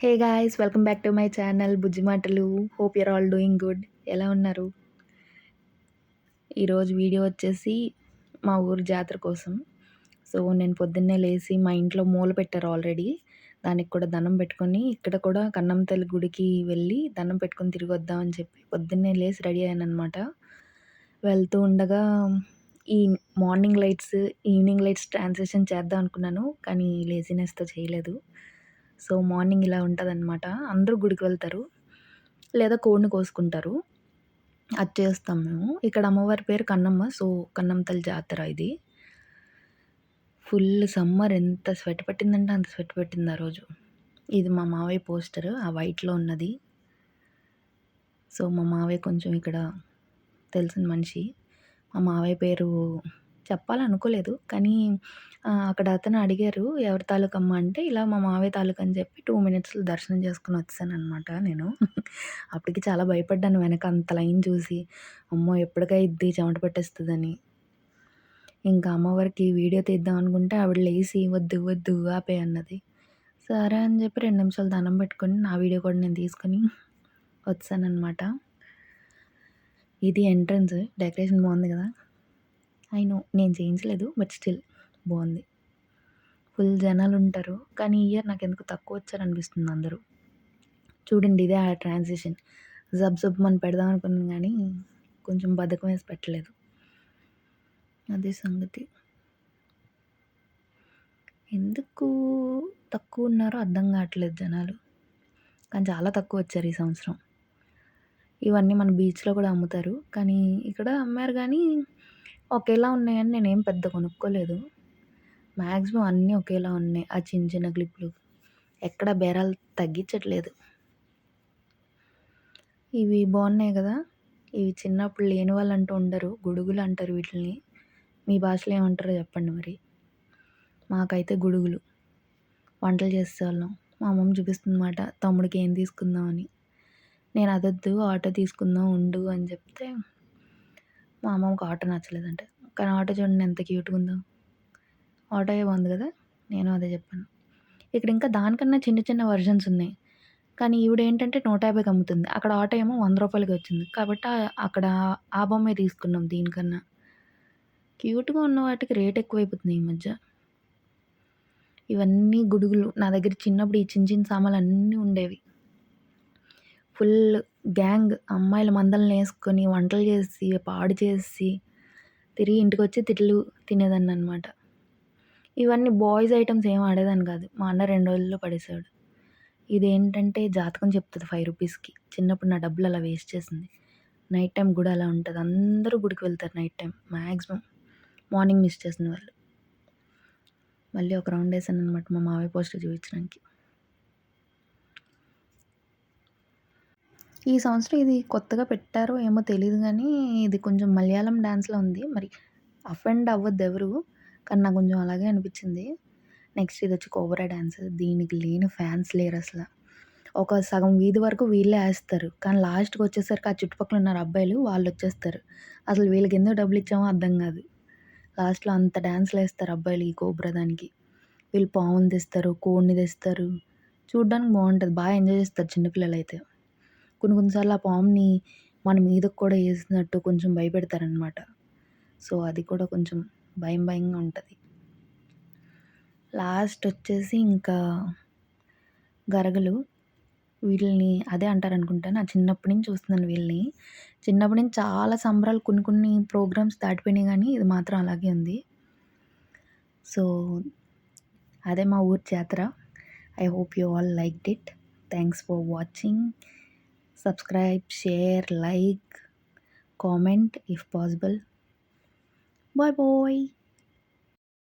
Hey guys! Welcome back to my channel Bujji Matalu. Hope you're all doing good. ఎలా ఉన్నారు? ఈరోజు video వచ్చేసి మా ఊరు జాతర కోసం. సో, నేను పొద్దున్నే లేసి మా ఇంట్లో మూల పెట్టారు ఆల్రెడీ. దానికి కూడా దండం పెట్టుకొని, ఇక్కడ కూడా కన్నం తల్లి గుడికి వెళ్ళి దండం పెట్టుకొని తిరిగొద్దాం అని చెప్పి పొద్దున్నే లేసి రెడీ అయ్యాననమాట. వెళ్తూ ఉండగా ఈ morning lights, evening lights transition చేద్దాం అనుకున్నాను. కానీ లేజినెస్‌తో చేయలేదు. సో, మార్నింగ్ ఇలా ఉంటదనమాట. అందరూ గుడికి వెళ్తారు. లేదా కోడిని కోసుకుంటారు. అది చేస్తాం మేము. ఇక్కడ అమ్మవారి పేరు కన్నమ్మ. సో, కన్నమ్మ తల్లి జాతర ఇది. ఫుల్ సమ్మర్ ఎంత స్వెట్ పట్టిందంటే అంత స్వెట్ పట్టింది ఆ రోజు. ఇది మా మావయ్య పోస్టర్ ఆ వైట్‌లో ఉన్నది. సో, మా మావయ్య కొంచెం ఇక్కడ తెలిసిన మనిషి. మా మావయ్య పేరు చెప్పాలనుకోలేదు. కానీ అక్కడ అతను అడిగారు ఎవరి తాలూకమ్మ అంటే, ఇలా మా మావయ్య తాలూకా అని చెప్పి 2 మినిట్స్‌లో దర్శనం చేసుకొని వచ్చేసాననమాట నేను. అప్పటికి చాలా భయపడ్డాను వెనక అంత లైన్ చూసి. అమ్మో! ఎప్పటికయిద్ది చెమట పట్టేస్తదని. ఇంకా అమ్మవారికి వీడియో తీద్దాం అనుకుంటే ఆవిడ లేసి "వద్దు, వద్దు ఆపేయి" అన్నది. సరే అని చెప్పి 2 నిమిషాలు దండం పెట్టుకొని నా వీడియో కూడా నేను తీసుకొని వచ్చాననమాట. ఇది ఎంట్రన్స్. డెకరేషన్ బావుంది గదా! ఐ నో నేను చేయించలేదు. బట్ స్టిల్ బావుంది. ఫుల్ జనాలుంటారు. కానీ ఈ ఇయర్ నాకెందుకో తక్కువొచ్చారనిపిస్తుంది అందరూ. చూడండి ఇదే ఆ ట్రాన్సిషన్. జబ్ పెడదాం అనుకున్నాను గానీ, కొంచెం బద్ధకం వేసి పెట్టలేదు. అదే సంగతి. ఎందుకు తక్కువున్నారో అర్థం గావట్లేదు జనాలు. కానీ చాలా తక్కువొచ్చారు ఈ సంవత్సరం. ఇవన్నీ మన బీచ్‌లో కూడా అమ్ముతారు. కానీ ఇక్కడ అమ్మారు గానీ, ఒకేలా ఉన్నాయని నేనేం పెద్ద కొనుక్కోలేదు. మాక్సిమం అన్నీ ఒకేలా ఉన్నాయి. ఆ చిన్న చిన్న క్లిప్‌లు. ఎక్కడ బేరాలు తగ్గించట్లేదు. ఇవి బావున్నాయి గదా! ఇవి చిన్నప్పుడు లేని వాళ్ళంటూ ఉండరు. గొడుగులు అంటారు వీటిల్ని. మీ భాషలో ఏమంటారో చెప్పండి మరి? మాకైతే గొడుగులు. వంటలు చేసేవాళ్ళం. మా అమ్మమ్మ చూపిస్తుందన్నమాట తమ్ముడికి ఏం తీసుకుందాం అని. నేను అదొద్దు ఆటో తీసుకుందాం ఉండు అని చెప్తే, మా అమ్మమ్మకి ఆటో నచ్చలేదంట. కానీ ఆటో చూడండి ఎంత క్యూట్‌గా ఉందో. ఆటోయే బావుంది గదా! నేను అదే చెప్పాను. ఇక్కడ ఇంకా దానికన్నా చిన్న చిన్న వెర్షన్స్ ఉన్నాయి. కానీ ఈవిడేంటంటే 150కి అమ్ముతుంది. అక్కడ ఆటో ఏమో రూ. 100కి వచ్చింది. కాబట్టి అక్కడ ఆ బొమ్మే తీసుకున్నాం దీనికన్నా. క్యూట్‌గా ఉన్న వాటికి రేట్ ఎక్కువైపోతున్నాయి ఈ మధ్య. ఇవన్నీ గుడుగులు. నా దగ్గర చిన్నప్పుడు ఈ చిన్న చిన్న సామాన్లన్నీ ఉండేవి. ఫుల్ గ్యాంగ్ అమ్మాయిల మందలనేసుకొని వంటలు చేసి, పాడు చేసి, తిరిగి ఇంటికొచ్చి తిట్లు తినేదాన్ననమాట. ఇవన్నీ బాయ్స్ ఐటెమ్స్ ఏమి ఆడేదాన్ని కాదు. మా అన్న 2 రోజుల్లో పడేసాడు. ఇదేంటంటే జాతకం చెప్తది రూ. 5కి. చిన్నప్పుడు నా డబ్బులు అలా వేస్ట్ చేసింది. నైట్ టైమ్ గుడి అలా ఉంటది. అందరూ గుడికి వెళ్తారు night time maximum. Morning miss చేసిన వాళ్ళు. మళ్ళీ ఒక రౌండ్ ఏసాననమాట మా మావయ్య పోస్టర్ చూపించడానికి. ఈ సంవత్సరం ఇది కొత్తగా పెట్టారో ఏమో తెలీదు గానీ, ఇది కొంచెం మలయాళం డాన్స్‌లా ఉంది. మరి అఫెండ్ అవ్వద్దెవరు. కానీ నాకు కొంచెం అలాగే అనిపిచ్చింది. నెక్స్ట్ ఇదొచ్చి కోబ్రా డాన్స్. దీనికి లేని ఫ్యాన్స్ లేరసల. ఒక సగం వీధి వరకు వీళ్ళే ఏస్తారు. కానీ లాస్ట్‌కొచ్చేసరికి ఆ చుట్టుపక్కల ఉన్నారు అబ్బాయిలు వాళ్ళొచ్చేస్తారు. అసలు వీళ్ళకెందుకు డబ్బులిచ్చామో అర్థం గాదు. లాస్ట్‌లో అంత డాన్స్‌లేస్తారు అబ్బాయిలు ఈ కోబ్రా దానికి. వీళ్ళు పావుని తెస్తారు, కోడిని తెస్తారు. చూడ్డానికి బావుంటది. ఎంజాయ్ చేస్తారు చిన్న పిల్లలైతే. కొన్ని కొన్ని సార్లు ఆ పాముని మన మీదకి కూడా ఏసినట్టు కొంచెం భయపెడతారనమాట. సో, అది కూడా కొంచెం భయంగా ఉంటది. లాస్టొచ్చేసి ఇంకా గరగలు. వీటిల్ని అదే అంటారనుకుంటా. నా చిన్నప్పటి నుంచి చూస్తున్నాను వీళ్ళని. చిన్నప్పటి నుంచి చాలా సంబరాలు కొన్ని కొన్ని ప్రోగ్రామ్స్ దాటిపోయినాయి గానీ, ఇది మాత్రం అలాగే ఉంది. సో, అదే మా ఊరు జాతర. I hope you all liked it. Thanks for watching. Subscribe, share, like, comment if possible. Bye bye.